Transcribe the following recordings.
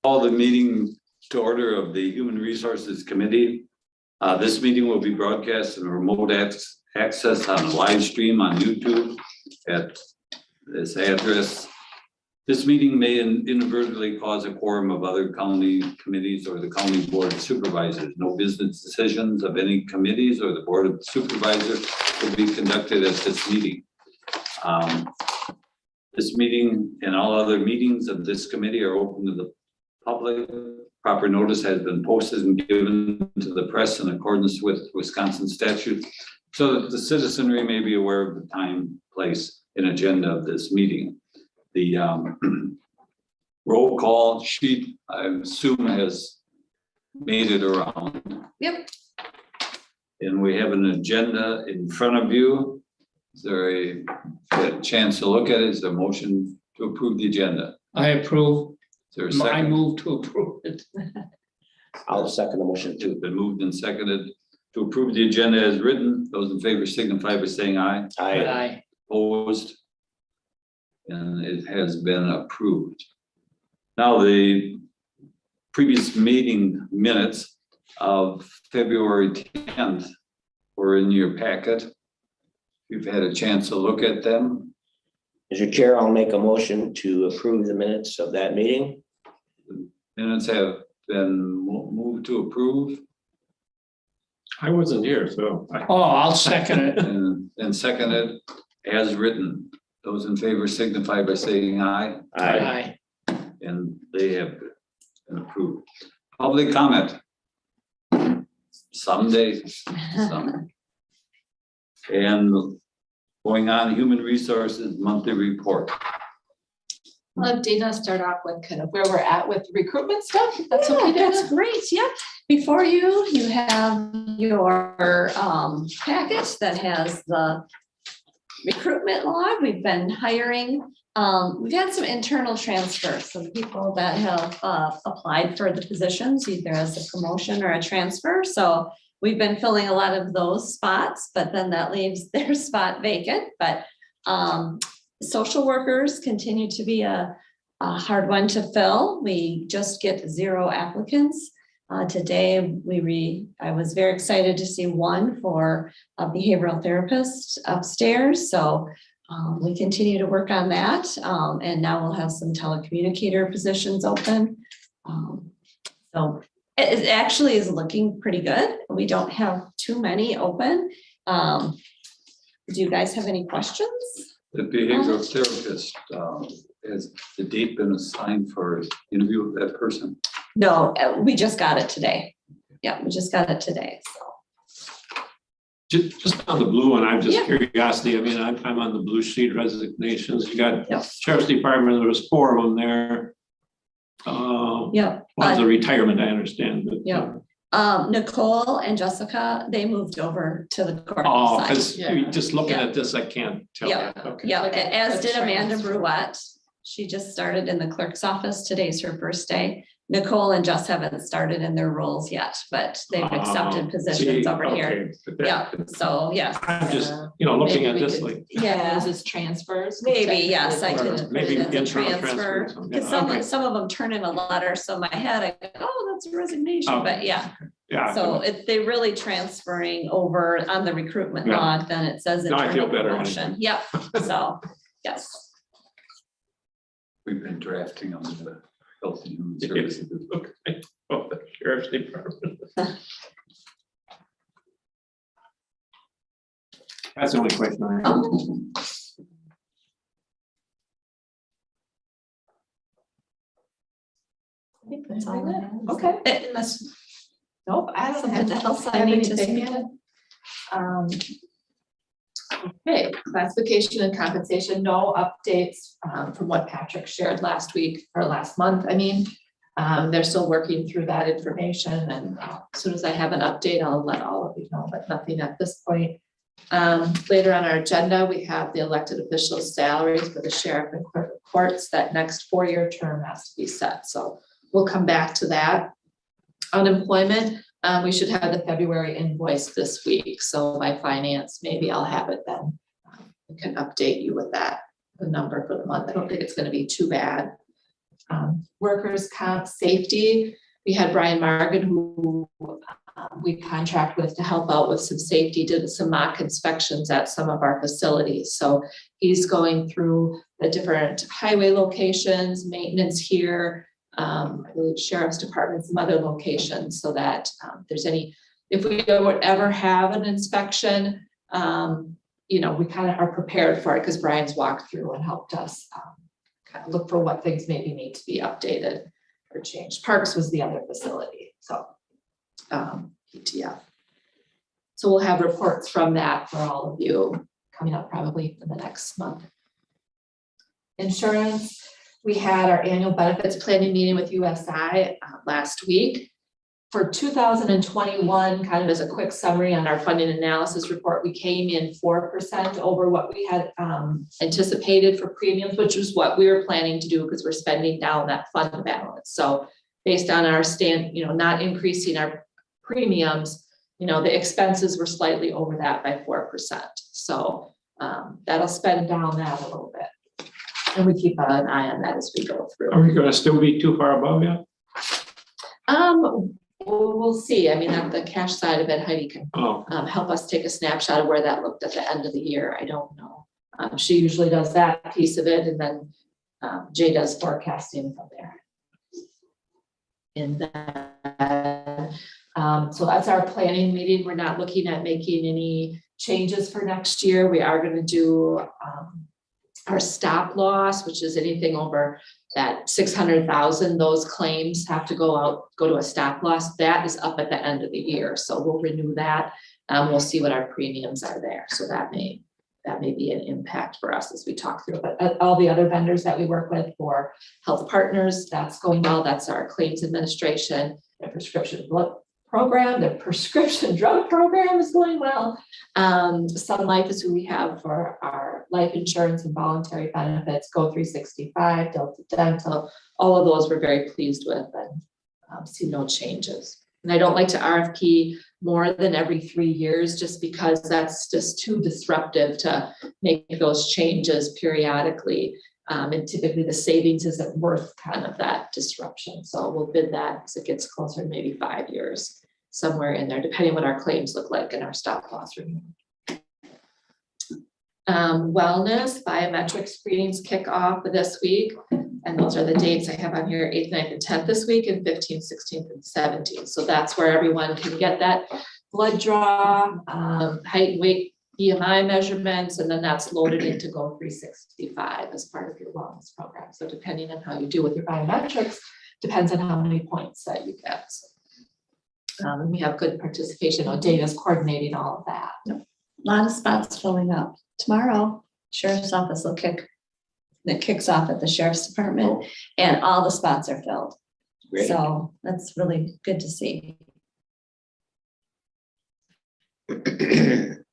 Call the meeting to order of the Human Resources Committee. This meeting will be broadcast in remote access on a live stream on YouTube at this address. This meeting may inadvertently cause a quorum of other county committees or the county board of supervisors. No business decisions of any committees or the board of supervisors will be conducted at this meeting. This meeting and all other meetings of this committee are open to the public. Proper notice has been posted and given to the press in accordance with Wisconsin statute so that the citizenry may be aware of the time, place, and agenda of this meeting. The roll call sheet, I assume, has made it around. Yep. And we have an agenda in front of you. Is there a chance to look at it? Is there a motion to approve the agenda? I approve. Is there a I second? move to approve it. I'll second the motion It's too. been moved and seconded to approve the agenda as written. Those in favor signify by saying aye. Aye. Opposed? And it has been approved. Now, the previous meeting minutes of February 10th were in your packet. You've had a chance to look at them. Mr. Chair, I'll make a motion to approve the minutes of that meeting. Minutes have been moved to approve I wasn't here, so. Oh, I'll second it. and seconded as written. Those in favor signify by saying aye. Aye. And they have been approved. Public comment. Someday, some. And going on, Human Resources Monthly Report. I'll have Dana start off with kind of where we're at with recruitment stuff. if That's okay, Dana? That's great, yeah. Before you have your packet that has the recruitment log. We've been hiring. We've had some internal transfers, some people that have applied for the positions, either as a promotion or a transfer. So we've been filling a lot of those spots, but then that leaves their spot vacant. But social workers continue to be a hard one to fill. We just get 0 applicants. Today, I was very excited to see one for a behavioral therapist upstairs. So we continue to work on that. And now we'll have some telecommunicator positions open. So it actually is looking pretty good. We don't have too many open. Do you guys have any questions? The behavioral therapist, has the date been assigned for interview with that person? No, we just got it today. Yeah, we just got it today, so. Just on the blue one, I'm just Yeah. curiosity. I mean, I'm on the blue sheet resignations. You got Yep. Sheriff's Department, there was 4 of them there. Yeah. One's a retirement, I understand, but. Yeah. Nicole and Jessica, they moved over to the court Oh, side. because Yeah. just looking Yeah. at this, I can't tell. Yeah. Okay. Yeah, Like a as did Amanda transfer. Bruette. She just started in the clerk's office. Today's her first day. Nicole and Jess haven't started in their roles yet, but they've accepted positions over here. Okay, but that- Yeah, so yes. I'm just, looking Maybe at we this could- like. Yeah. Those as transfers. Maybe, yes, I Or did put maybe it as a internal transfer. transfer, Because yeah, okay. some of them turn in a letter, so in my head, I go, oh, that's a resignation, Oh, but yeah. Yeah. So if they really transferring over on the recruitment Yeah. log, then it says No, I feel internal better promotion. Yep, so, yes. We've been drafting on the Health and Human Services. Okay. Oh, the Sheriff's Department. That's the only question I have. I think that's all I have. Okay. Unless Nope, I don't something have else I need to anything speak yet. of. Okay, classification and compensation, no updates from what Patrick shared last week or last month, I mean. They're still working through that information, and as soon as I have an update, I'll let all of you know, but nothing at this point. Later on our agenda, we have the elected officials' salaries for the sheriff and clerk of courts. That next 4-year term has to be set, so we'll come back to that. Unemployment, we should have the February invoice this week, so by finance, maybe I'll have it then. I can update you with that, the number for the month. I don't think it's gonna be too bad. workers' comp safety. We had Brian Margan, who we contract with to help out with some safety, did some mock inspections at some of our facilities. So he's going through the different highway locations, maintenance here, I believe sheriff's department, some other locations, so that if we would ever have an inspection, we kind of are prepared for it because Brian's walked through and helped us kind of look for what things maybe need to be updated or changed. Parks was the other facility, so PTF. So we'll have reports from that for all of you coming up probably in the next month. Insurance, we had our annual benefits planning meeting with USI last week. For 2021, kind of as a quick summary on our funding analysis report, we came in 4% over what we had anticipated for premiums, which was what we were planning to do because we're spending down that fund balance. So based on our not increasing our premiums, the expenses were slightly over that by 4%. So that'll spend down that a little bit. And we keep an eye on that as we go through. Are we gonna still be too far above yet? We'll see. I mean, on the cash side of it, Heidi can help us take a snapshot of where that looked at the end of the year. I don't know. She usually does that piece of it, and then Jay does forecasting from there. And then, so that's our planning meeting. We're not looking at making any changes for next year. We are going to do our stop loss, which is anything over that 600,000, those claims have to go to a stop loss. That is up at the end of the year. So we'll renew that. We'll see what our premiums are there. So that may be an impact for us as we talk through. But all the other vendors that we work with for Health Partners, that's going well. That's our claims administration, their prescription blood program, their prescription drug program is going well. Sun Life is who we have for our life insurance and voluntary benefits, Go 365, Delta Dental, all of those we're very pleased with and see no changes. And I don't like to RFP more than every 3 years just because that's just too disruptive to make those changes periodically. And typically the savings isn't worth kind of that disruption. So we'll bid that as it gets closer to maybe 5 years, somewhere in there, depending what our claims look like and our stop loss review. Wellness, biometric screenings kick off this week. And those are the dates I have on here, 8th, 9th, and 10th this week, and 15th, 16th, and 17th. So that's where everyone can get that blood draw, height, weight, BMI measurements, and then that's loaded into Go 365 as part of your wellness program. So depending on how you do with your biometrics, depends on how many points that you get. So, and we have good participation. Dana's coordinating all of that. A lot of spots filling up. Tomorrow, Sheriff's Office will kicks off at the Sheriff's Department, and all the spots are filled. Great. So that's really good to see.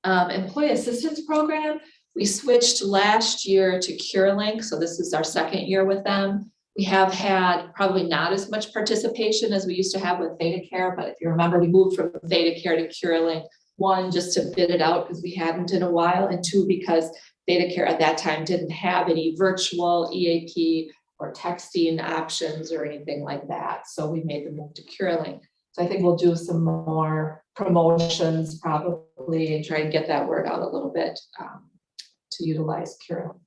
Employee assistance program, we switched last year to CureLink, so this is our second year with them. We have had probably not as much participation as we used to have with ThedaCare, but if you remember, we moved from ThedaCare to CureLink. 1, just to bid it out because we hadn't in a while, and 2, because ThedaCare at that time didn't have any virtual EAP or texting options or anything like that. So we made the move to CureLink. So I think we'll do some more promotions probably and try and get that word out a little bit to utilize CureLink.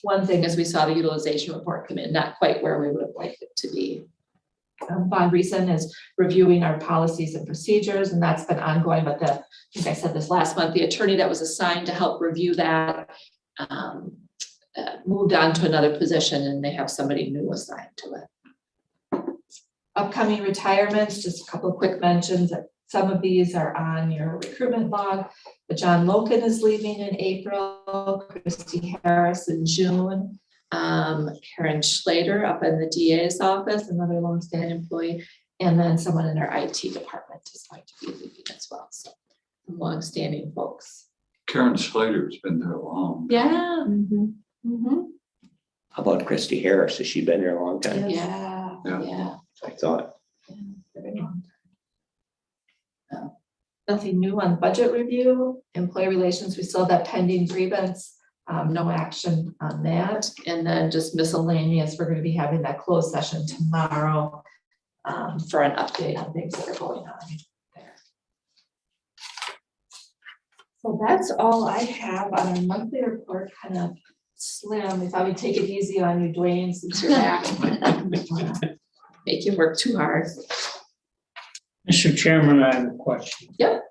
One thing is we saw the utilization report come in, not quite where we would have liked it to be. Von Riesen is reviewing our policies and procedures, and that's been ongoing, but I think I said this last month, the attorney that was assigned to help review that moved on to another position, and they have somebody new assigned to it. Upcoming retirements, just a couple of quick mentions. Some of these are on your recruitment log, but John Loken is leaving in April, Christy Harris in June. Karen Schlater up in the DA's office, another longstanding employee, and then someone in our IT department is going to be leaving as well. So longstanding folks. Karen Slater's been there long. Yeah. How about Christy Harris? Has she been there a long time? Yeah. I thought. Very long time. Nothing new on budget review, employee relations. We still have that pending grievance No action on that. And then just miscellaneous, we're gonna be having that closed session tomorrow for an update on things that are going on there. So that's all I have on our monthly report, kind of slim. We thought we'd take it easy on you, Dwayne, since you're back. Make you work too hard. Mr. Chairman, I have a question. Yep.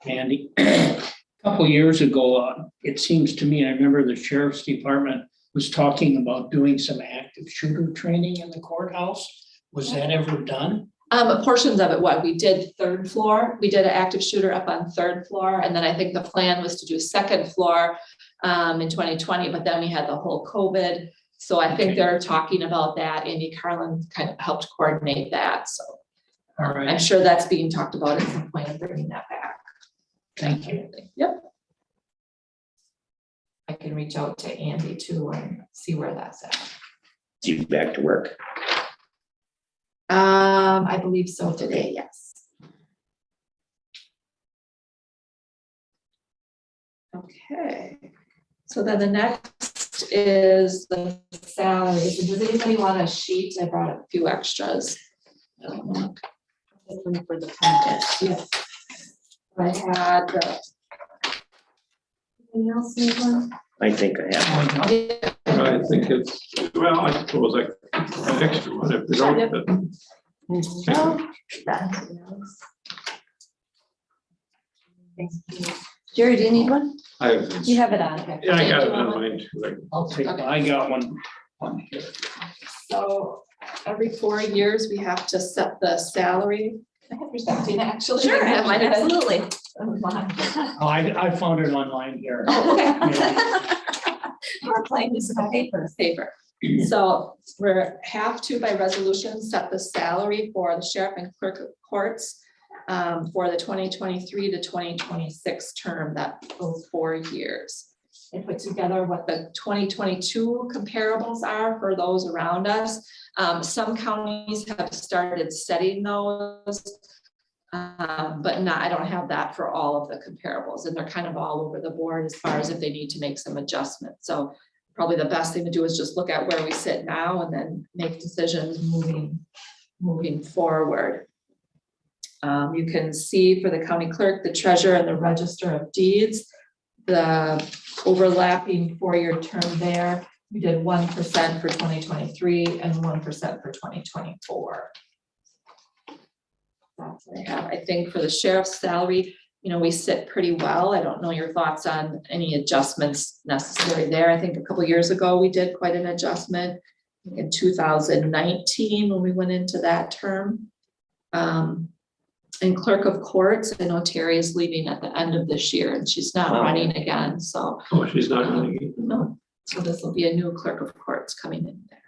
Andy, a couple years ago, it seems to me, I remember the sheriff's department was talking about doing some active shooter training in the courthouse. Was that ever done? Portions of it, what we did third floor, we did an active shooter up on third floor. And then I think the plan was to do second floor in 2020, but then we had the whole COVID. So I think they're talking about that. Andy Carlin kind of helped coordinate that. So All right. I'm sure that's being talked about at some point of bringing that back. Thank you. Yep. I can reach out to Andy too and see where that's at. You back to work. I believe so today, yes. Okay, so then the next is the salaries. Does anybody want a sheet? I brought a few extras. I don't know. For the packet, yes. I had the. Anything else, anyone? I think I have one. Yeah. I think it's, well, I suppose like an extra one if they don't, but No, that's else. Thank you. Jerry, do you need one? You have it on. yeah, I got it Do you want on one? mine too. Like, I'll take, I got one on here. So every 4 years, we have to set the salary. I have your something actually. Sure, I have mine. absolutely. Oh, I found it online here. Oh, okay. We're playing this on paper. Paper. So we're have to by resolution set the salary for the sheriff and clerk of courts for the 2023 to 2026 term, that those 4 years. And put together what the 2022 comparables are for those around us. Some counties have started setting those, but not, I don't have that for all of the comparables, and they're kind of all over the board as far as if they need to make some adjustments. So probably the best thing to do is just look at where we sit now and then make decisions moving forward. You can see for the county clerk, the treasurer, and the register of deeds, the overlapping 4-year term there. We did 1% for 2023 and 1% for 2024. That's what I have. I think for the sheriff's salary, you know, we sit pretty well. I don't know your thoughts on any adjustments necessary there. I think a couple of years ago, we did quite an adjustment in 2019 when we went into that term. And clerk of courts, I know Terry is leaving at the end of this year and she's not running again, so. oh, she's not running. No, so this will be a new clerk of courts coming in there.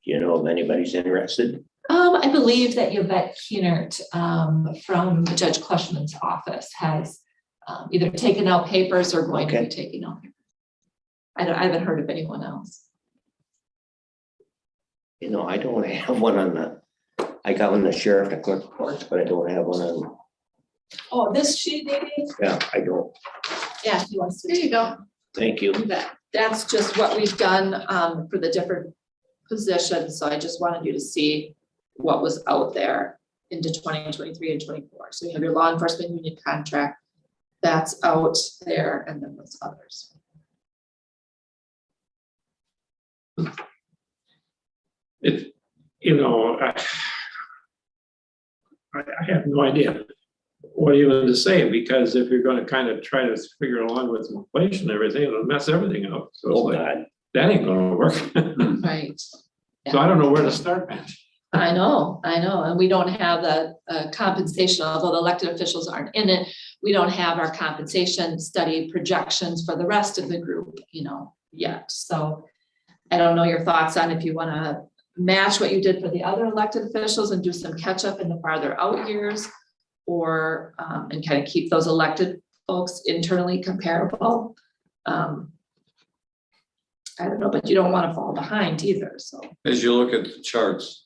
Do you know if anybody's interested? I believe that Yvette Keenert from Judge Clushman's office has either taken out papers or going to be taking out papers. I haven't heard of anyone else. You know, I don't have one on the, I got one on the sheriff and clerk of courts, but I don't have one on, Oh, this sheet maybe? yeah, I don't. Yeah, he wants to. There you go. Thank you. That's just what we've done for the different positions. So I just wanted you to see what was out there into 2023 and 24. So you have your law enforcement union contract that's out there, and then those others. It, you know, I have no idea what even to say, because if you're gonna kind of try to figure along with inflation and everything, it'll mess everything up. So it's Oh, like, God. that ain't gonna work. Right. So I don't know where to start, man. I know, and we don't have the compensation, although the elected officials aren't in it. We don't have our compensation study projections for the rest of the group, you know, yet. So I don't know your thoughts on if you want to match what you did for the other elected officials and do some catch up in the farther out years, or and kind of keep those elected folks internally comparable. I don't know, but you don't want to fall behind either, so. As you look at the charts,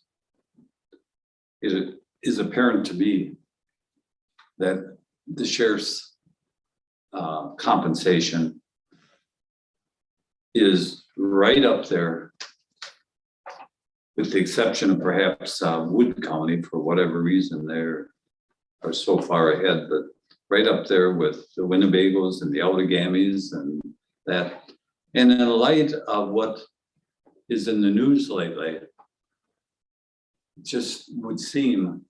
it is apparent to me that the sheriff's compensation is right up there, with the exception of perhaps Wood County, for whatever reason, are so far ahead, but right up there with the Winnebagos and the Outagamies and that. And in light of what is in the news lately, it just would seem,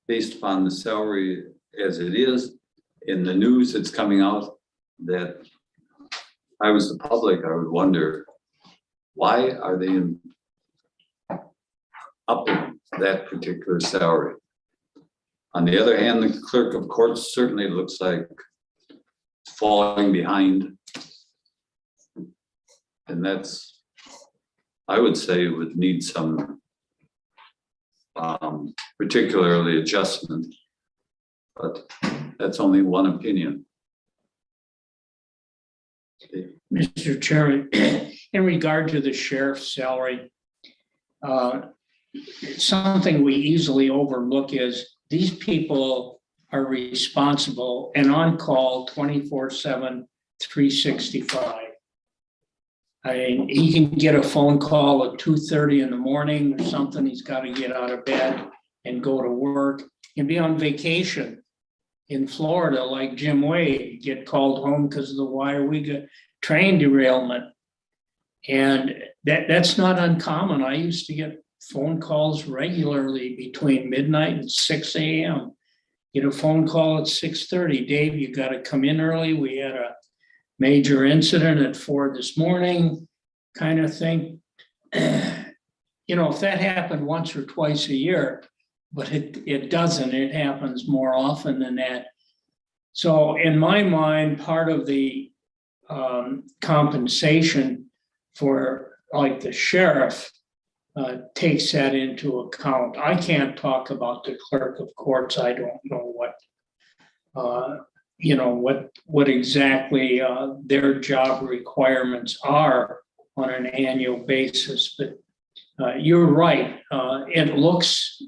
based upon the salary as it is, in the news that's coming out, that I was the public, I would wonder, why are they upping that particular salary? On the other hand, the clerk of courts certainly looks like falling behind. And that's, I would say, would need some particularly adjustment. But that's only one opinion. Mr. Chairman, in regard to the sheriff's salary, something we easily overlook is these people are responsible and on call 24/7, 365. I mean, he can get a phone call at 2:30 in the morning or something. He's got to get out of bed and go to work and be on vacation in Florida, like Jim Wade, get called home because of the Wyoming train derailment. And that's not uncommon. I used to get phone calls regularly between midnight and 6 a.m. Get a phone call at 6:30. Dave, you got to come in early. We had a major incident at 4 this morning, kind of thing. You know, if that happened once or twice a year, but it doesn't, it happens more often than that. So in my mind, part of the compensation for like the sheriff takes that into account. I can't talk about the clerk of courts. I don't know what exactly their job requirements are on an annual basis, but you're right. It looks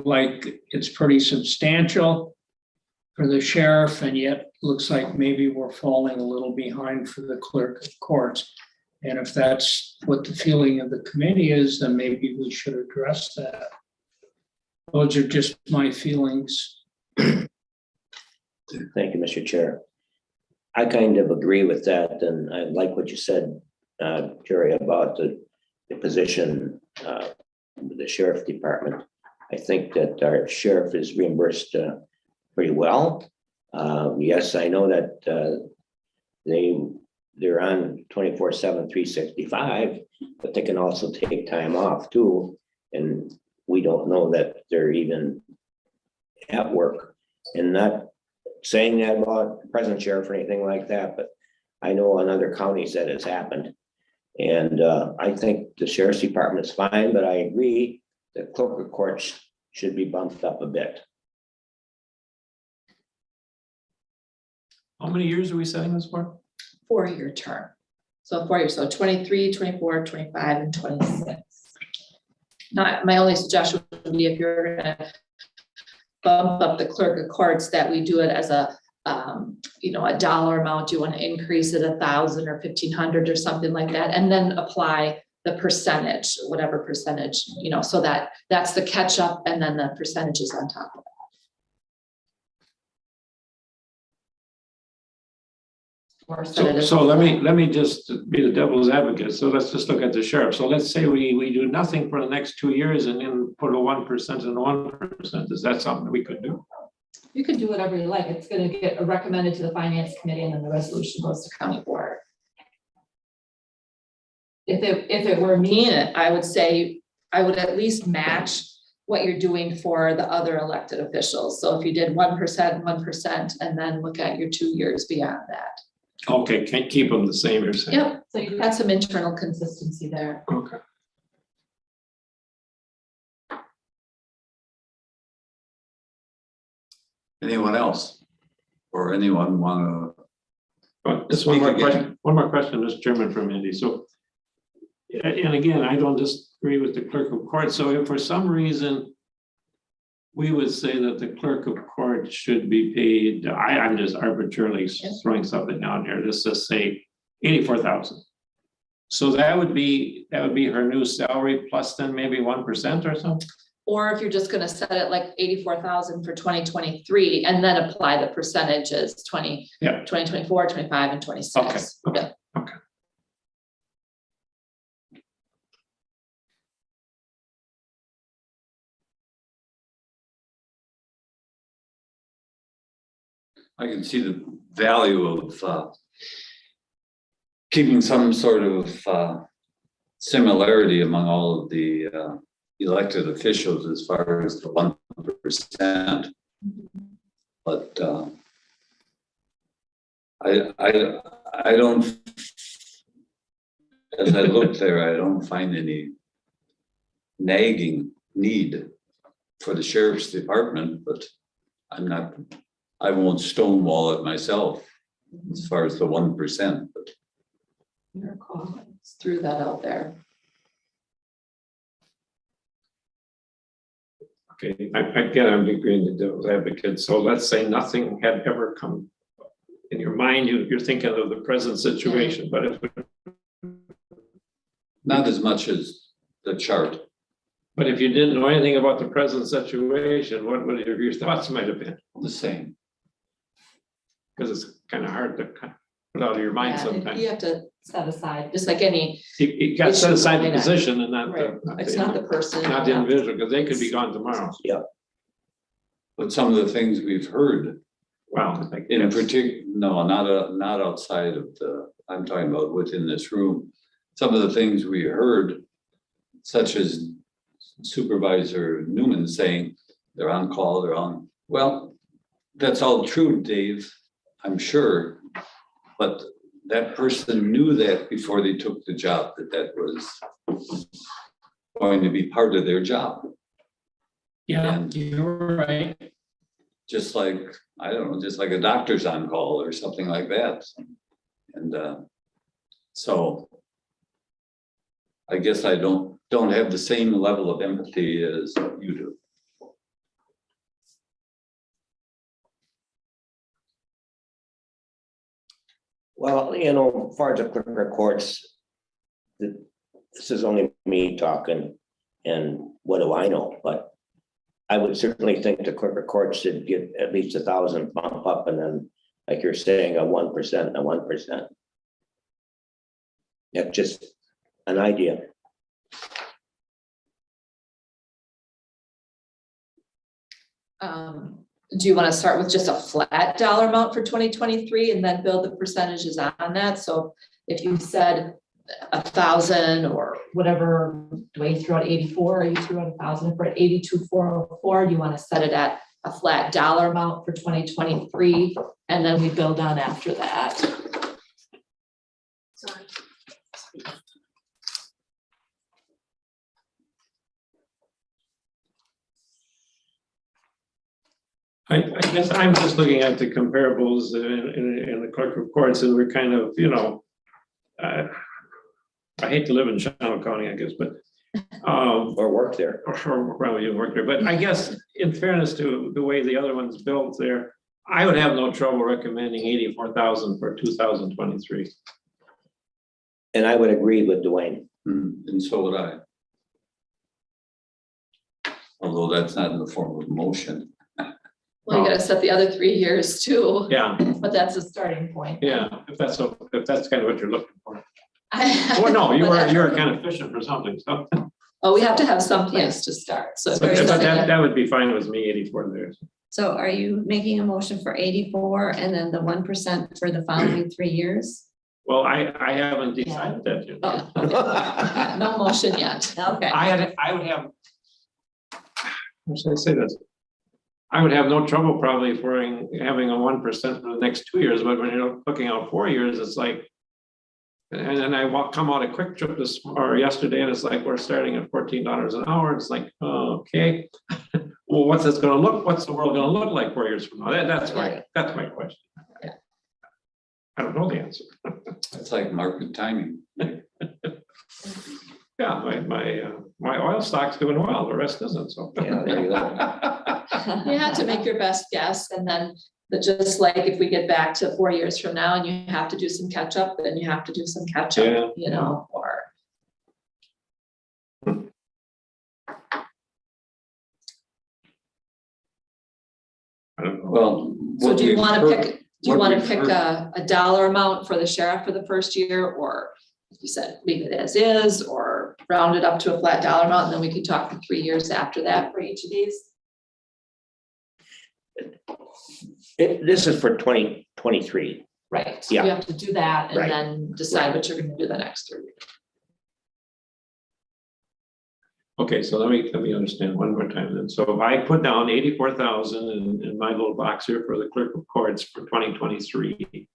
like it's pretty substantial for the sheriff, and yet looks like maybe we're falling a little behind for the clerk of courts. And if that's what the feeling of the committee is, then maybe we should address that. Those are just my feelings. Thank you, Mr. Chair. I kind of agree with that, and I like what you said, Jerry, about the position with the sheriff department. I think that our sheriff is reimbursed pretty well. Yes, I know that they're on 24/7, 365, but they can also take time off too. And we don't know that they're even at work. And not saying that about the present sheriff or anything like that, but I know in other counties that has happened. And I think the sheriff's department is fine, but I agree that clerk of courts should be bumped up a bit. How many years are we setting this for? 4-year term. So 4 years, so 23, 24, 25, and 26. Now, my only suggestion would be if you're gonna bump up the clerk of courts, that we do it as a dollar amount. You want to increase it 1,000 or 1,500 or something like that, and then apply the percentage, whatever percentage, so that's the catch up, and then the percentages on top of it. So let me just be the devil's advocate. So let's just look at the sheriff. So let's say we do nothing for the next 2 years and then put a 1% and 1%. Is that something we could do? You can do whatever you like. It's going to get recommended to the finance committee, and then the resolution goes to county board. If it were me, I would say I would at least match what you're doing for the other elected officials. So if you did 1%, 1%, and then look at your 2 years beyond that. Okay, can't keep them the same, you're saying? Yep, so you've got some internal consistency there. Okay. Anyone else? Or anyone want Just one more question, Mr. Chairman, from Andy. So, and again, I don't disagree with the clerk of court. So if for some reason we would say that the clerk of court should be paid, I'm just arbitrarily throwing something out here. Let's just say 84,000. So that would be her new salary plus then maybe 1% or something? Or if you're just gonna set it like 84,000 for 2023 and then apply the percentages 2024, 25 and 26. Okay, Yeah. okay. I can see the value of keeping some sort of similarity among all of the elected officials as far as the 1%. But I don't, as I look there, I don't find any nagging need for the sheriff's department, but I won't stonewall it myself as far as the 1%, but Your call. Just threw that out there. Okay, again, I'm agreeing to devil's advocate. So let's say nothing had ever come in your mind, you're thinking of the present situation, but if not as much as the chart. But if you didn't know anything about the present situation, what would your thoughts might have been? The same. Because it's kind of hard to put out of your mind Yeah, sometimes. you have to set aside, just like any, You got to set aside the position and not right, the. it's not the person. Not the individual, because they could be gone tomorrow. But some of the things we've heard, Well, I in guess. particular, no, not outside of I'm talking about within this room. Some of the things we heard, such as Supervisor Newman saying, they're on call, well, that's all true, Dave, I'm sure. But that person knew that before they took the job, that was going to be part of their job. Yeah, And you're right. just like, I don't know, just like a doctor's on call or something like that. And so I guess I don't have the same level of empathy as you do. Well, as far as the clerk of courts, this is only me talking, and what do I know? But I would certainly think the clerk of courts should get at least 1,000 bump up, and then, like you're saying, a 1%, a 1%. That's just an idea. Do you want to start with just a flat dollar amount for 2023 and then build the percentages on that? So if you said 1,000 or whatever, Dwayne threw out 84, or you threw out 1,000, if we're at 82,404, you want to set it at a flat dollar amount for 2023, and then we build on after that. Sorry. I guess I'm just looking at the comparables in the clerk of courts, and we're kind of, I hate to live in Shawano County, I guess, but Or work there. or well, you work there, but I guess in fairness to the way the other one's built there, I would have no trouble recommending 84,000 for 2023. And I would agree with Dwayne. And so would I. Although that's not in the form of motion. Well, you gotta set the other 3 years too, Yeah, but that's a starting point. yeah, if that's kind of what you're looking for. Well, no, you were kind of fishing for something, so. Oh, we have to have some place to start, so. if But we're just gonna- that would be fine with me, 84 there. So are you making a motion for 84 and then the 1% for the following 3 years? Well, I haven't decided that yet. Oh, okay. No motion yet. Okay. I would have. How should I say this? I would have no trouble probably for having a 1% for the next 2 years, but when you're looking out 4 years, it's like. And then come out a quick trip yesterday, and it's like, we're starting at $14 an hour. It's like, okay. Well, what's the world gonna look like 4 years from now? That's my question. I don't know the answer. It's like market timing. Yeah, my oil stock's doing well, the rest isn't, so. Yeah, there you go. You have to make your best guess, and then But just like if we get back to 4 years from now and you have to do some catch up, then you have to do some catch Yeah. up, you know, or. I don't know. Well. So what do you we've wanna heard- pick, do you what wanna we've pick heard- a dollar amount for the sheriff for the first year, or if you said leave it as is, or round it up to a flat dollar amount, and then we could talk for 3 years after that for each of these? This is for 2023. Right, so Yeah. you have to do that and Right. then decide what you're gonna do the next 3 years. Okay, so let me understand one more time then. So if I put down 84,000 in my little box here for the clerk of courts for 2023.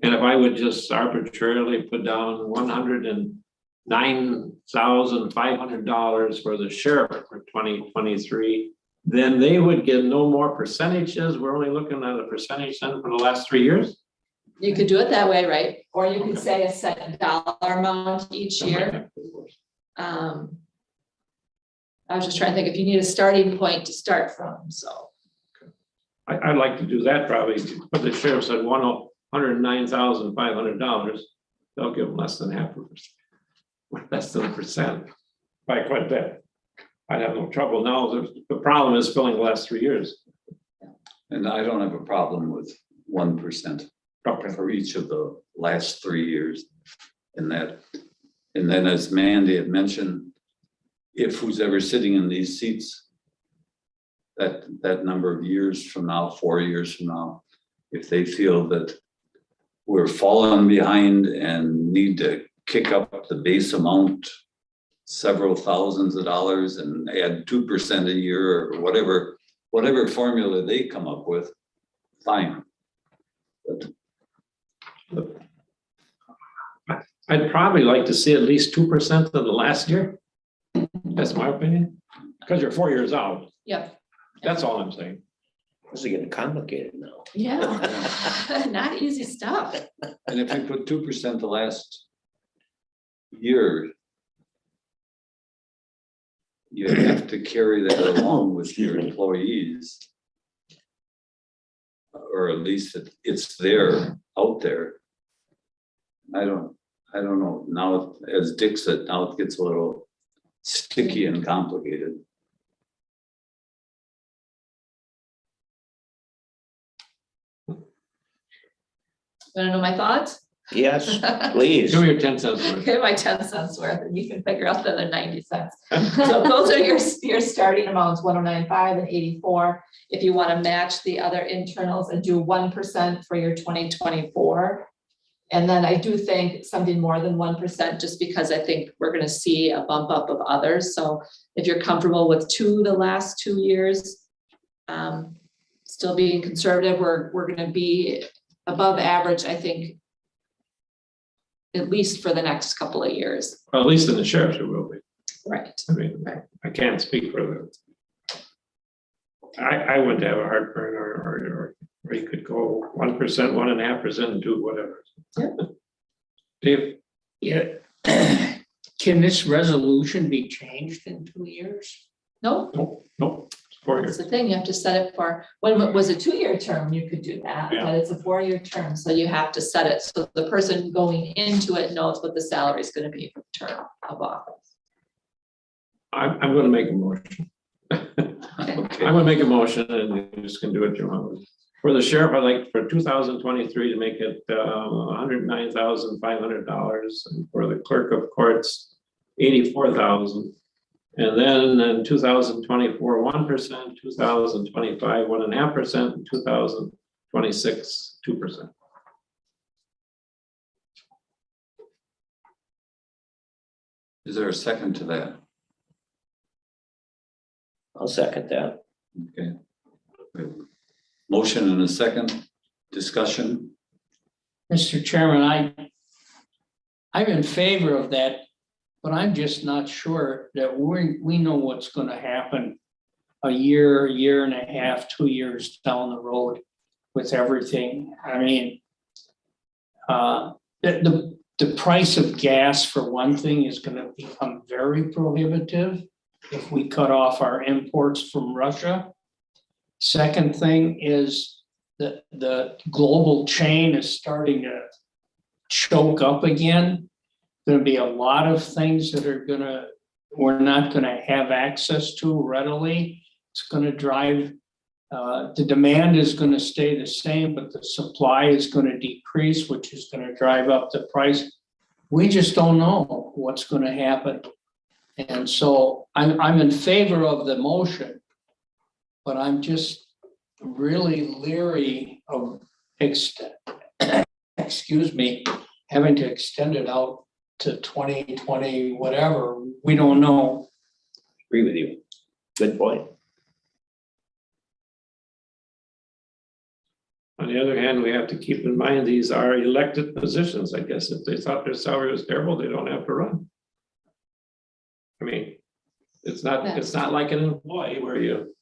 And if I would just arbitrarily put down $109,500 for the sheriff for 2023, then they would get no more percentages. We're only looking at a percentage then for the last 3 years? You could do it that way, right? Or you could say a set dollar amount each year. I was just trying to think if you need a starting point to start from, so. I'd like to do that probably, but the sheriff said $109,500, they'll give them less than half of it. Less than a percent, by quite a bit. I'd have no trouble now, the problem is filling the last 3 years. And I don't have a problem with 1% for each of the last 3 years in that. And then as Mandy had mentioned, if who's ever sitting in these seats, that number of years from now, 4 years from now, if they feel that we're falling behind and need to kick up the base amount several thousands of dollars and add 2% a year or whatever formula they come up with, fine. But I'd probably like to see at least 2% of the last year. That's my opinion, because you're 4 years out, Yep. that's all I'm saying. This is getting complicated now. Yeah, not easy stuff. And if you put 2% the last year, you have to carry that along with your employees. Or at least it's there, out there. I don't know. Now, as Dick said, now it gets a little sticky and complicated. Wanna know my thoughts? Yes, please. Give me your 10 cents worth. Okay, my 10 cents worth, and you can figure out the other 90 cents. So those are your starting amounts, 109.5 and 84. If you want to match the other internals and do 1% for your 2024. And then I do think something more than 1%, just because I think we're going to see a bump up of others. So if you're comfortable with the last 2 years, still being conservative, we're going to be above average, I think, at least for the next couple of years. Well, at least in the sheriff's it will be. Right. I mean, Right. I can't speak for the. I wouldn't have a heartburn or you could go 1%, 1.5% and do whatever. Yeah. Dave, Yeah. Can this resolution be changed in 2 years? No, nope, 4 that's years. the thing. You have to set it for, when it was a 2-year term, you could do that, Yeah. but it's a 4-year term. So you have to set it so the person going into it knows what the salary is going to be for the term of office. I'm gonna make a motion. I'm gonna make a motion and you just can do what you want. For the sheriff, I'd like for 2023 to make it $109,500, and for the clerk of courts, 84,000. And then in 2024, 1%, 2025, 1.5%, and 2026, 2%. Is there a second to that? I'll second that. Okay. Motion and a second, discussion. Mr. Chairman, I'm in favor of that, but I'm just not sure that we know what's gonna happen a year and a half, 2 years down the road with everything. I mean, the price of gas, for one thing, is gonna become very prohibitive if we cut off our imports from Russia. Second thing is the global chain is starting to choke up again. Gonna be a lot of things that we're not gonna have access to readily. It's gonna drive, the demand is gonna stay the same, but the supply is gonna decrease, which is gonna drive up the price. We just don't know what's gonna happen. And so I'm in favor of the motion, but I'm just really leery of excuse me, having to extend it out to 2020, whatever. We don't know. Agree with you. Good point. On the other hand, we have to keep in mind, these are elected positions. I guess if they thought their salary was terrible, they don't have to run. I mean, it's not like an employee where you,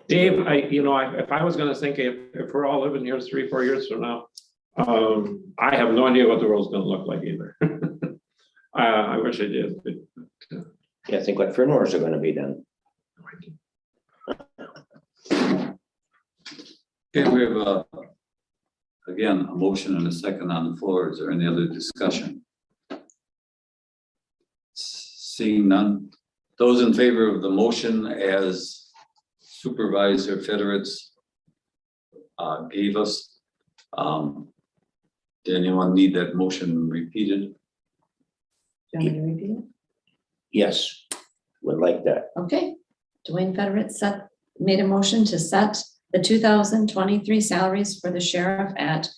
Dave, if I was gonna think if we're all living here 3-4 years from now, I have no idea what the world's gonna look like either. I wish I did, but Yeah, I think what funerals are gonna be done. Okay, we have again, a motion and a second on the floor. Is there any other discussion? Seeing none. Those in favor of the motion as Supervisor Federates gave us, did anyone need that motion repeated? Do you want me to repeat it? Yes, would like that. Okay, Dwayne Federett made a motion to set the 2023 salaries for the sheriff at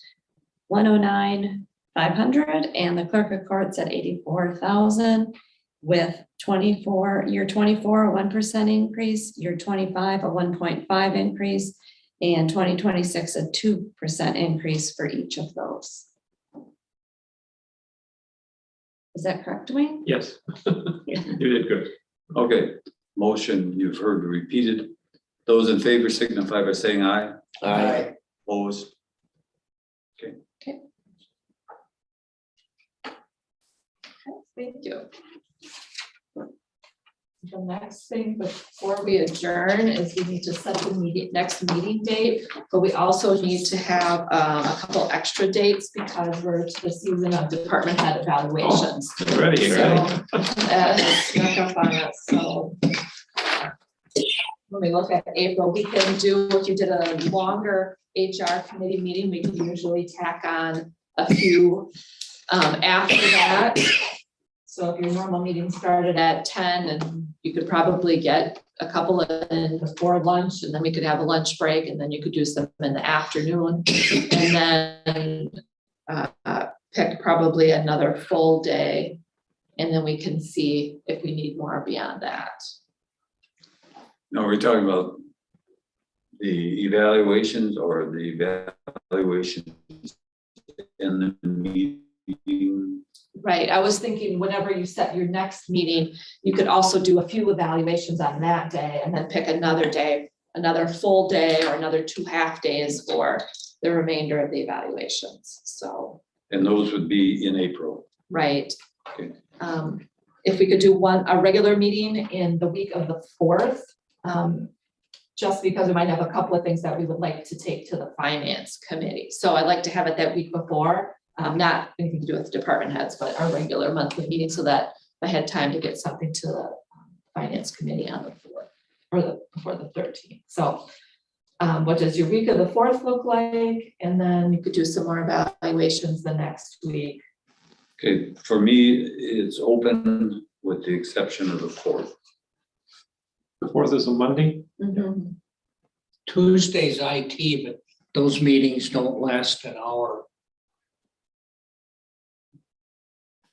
109,500 and the clerk of courts at 84,000 with year 24, a 1% increase, year 25, a 1.5 increase, and 2026, a 2% increase for each of those. Is that correct, Dwayne? yes, you did good. Okay, motion you've heard repeated. Those in favor signify by saying aye. Aye. Opposed? Thank you. The next thing before we adjourn is we need to set the next meeting date, but we also need to have a couple extra dates because we're to the season of department head evaluations. Ready, So, snuck up on us, so. When we look at April, we can do, if you did a longer HR committee meeting, we can usually tack on a few after that. So if your normal meeting started at 10 and you could probably get a couple in before lunch, and then we could have a lunch break, and then you could do some in the afternoon. And then pick probably another full day, and then we can see if we need more beyond that. No, we're talking about the evaluations or the evaluations in the meeting. Right, I was thinking whenever you set your next meeting, you could also do a few evaluations on that day and then pick another day, another full day or another 2 half days for the remainder of the evaluations, so. And those would be in April. Right. Okay. If we could do a regular meeting in the week of the 4th, just because we might have a couple of things that we would like to take to the finance committee. So I'd like to have it that week before, not anything to do with department heads, but our regular monthly meeting, so that I had time to get something to the finance committee on the 4th or before the 13th. So what does your week of the 4th look like? And then you could do some more evaluations the next week. Okay, for me, it's open with the exception of the 4th. The 4th is a Monday. Mm-hmm. Tuesday's IT, but those meetings don't last an hour.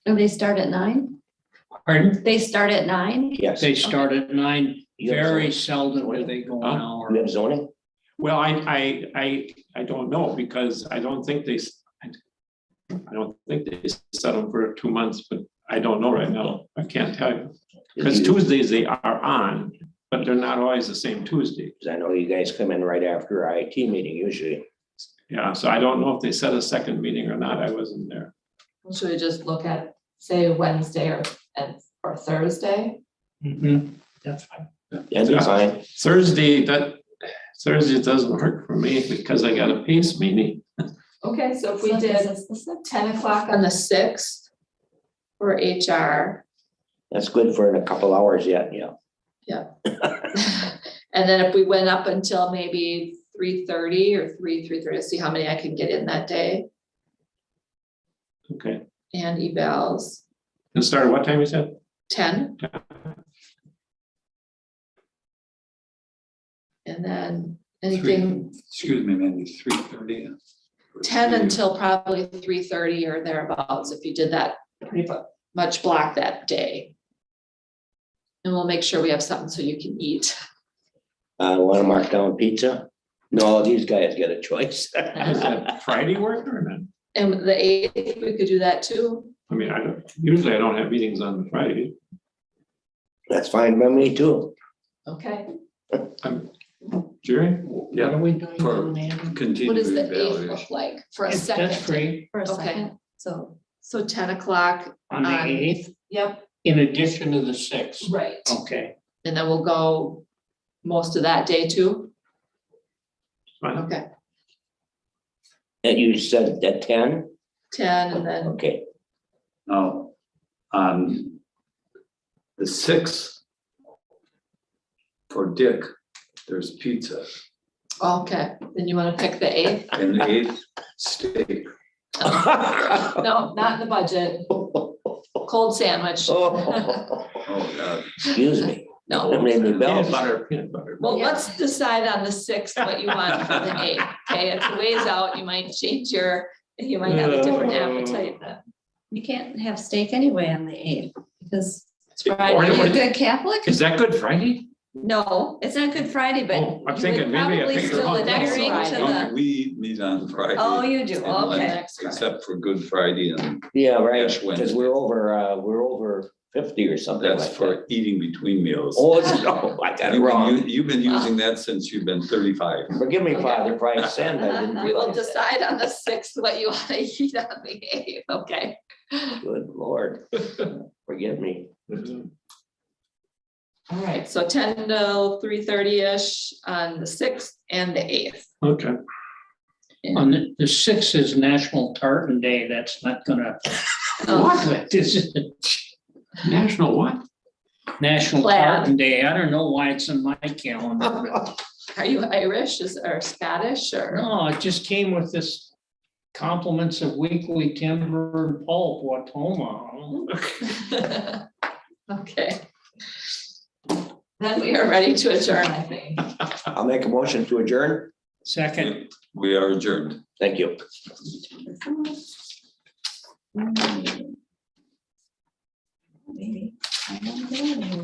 Oh, they start at 9? Pardon? They start at 9? Yes. They start at 9. You have Very zoning? seldom do they go an hour. You have zoning? Well, I don't know, because I don't think they set them for 2 months, but I don't know right now. I can't tell you. Because Tuesdays they are on, but they're not always the same Tuesday. Because I know you guys come in right after our IT meeting usually. Yeah, so I don't know if they set a second meeting or not. I wasn't there. Should we just look at, say, Wednesday or Thursday? Mhm, that's fine. That'd be fine. Thursday doesn't work for me because I got a PACE meeting. Okay, so if we So did this is the sixth. 10 o'clock on the sixth for HR. That's good for in a couple hours yet, yeah. And then if we went up until maybe 3:30 or 3:30, see how many I can get in that day, Okay, and evals, and start at what time you said? 10. And then anything, Excuse me, Mandy, 3:30. 10 until probably 3:30 or thereabouts, if you did that pretty much block that day. And we'll make sure we have something so you can eat. Want to mark down pizza? No, these guys get a choice. Is that Friday work or not? And the 8th, we could do that too. I mean, usually I don't have meetings on the Friday. That's fine by me too. Okay, Jerry? What are we doing For- on Andy? Continue what does the 8th evaluation. look like for a That's second? free For a Okay. second, so. So 10 o'clock, on the 8th, yep, in addition to the 6th. right. Okay, And then we'll go most of that day too. Fine. Okay, And you said at 10? 10 and then, Okay, Now, on the 6th, for Dick, there's pizza, okay, then you wanna pick the 8th? and the 8th, steak. No, not in the budget, cold sandwich. Oh, Oh, God. excuse me. No, That made me Peanut belt. butter. well, Yeah. let's decide on the 6th what you want for the 8th, okay, it's a ways out, you might change you might have a different appetite then. You can't have steak anyway on the 8th because It's Or are Friday. you what- a good Catholic? Is that Good Friday? No, it's not Good Friday, but Oh, I'm you thinking would maybe I probably picked the still wrong next adhering to Friday. the. We meet on Friday. Oh, you do, and like, okay. Next Friday. Except for Good Friday, and Yeah, right, Ash because Wednesday. we're over 50 or something that's like that. for eating between meals. Oh, no, I got it You've been wrong. you've been using that since you've been 35. Forgive me, Okay. Father Christ, and I didn't We will realize that. decide on the 6th what you wanna eat on the 8th, okay? Good Lord, forgive me. All right, so 10 to 3:30-ish on the 6th and the 8th. Okay. on the 6th is National Tartan Day, that's not gonna. Oh, This is National what? National Plaid. Tartan Day, I don't know why it's in my calendar. Are you Irish or Scottish or? No, it just came with this compliments of weekly timber and pulp, Watoma. Okay. Then we are ready to adjourn, I think. I'll make a motion to adjourn. Second. We are adjourned. Thank you. Maybe. I don't know.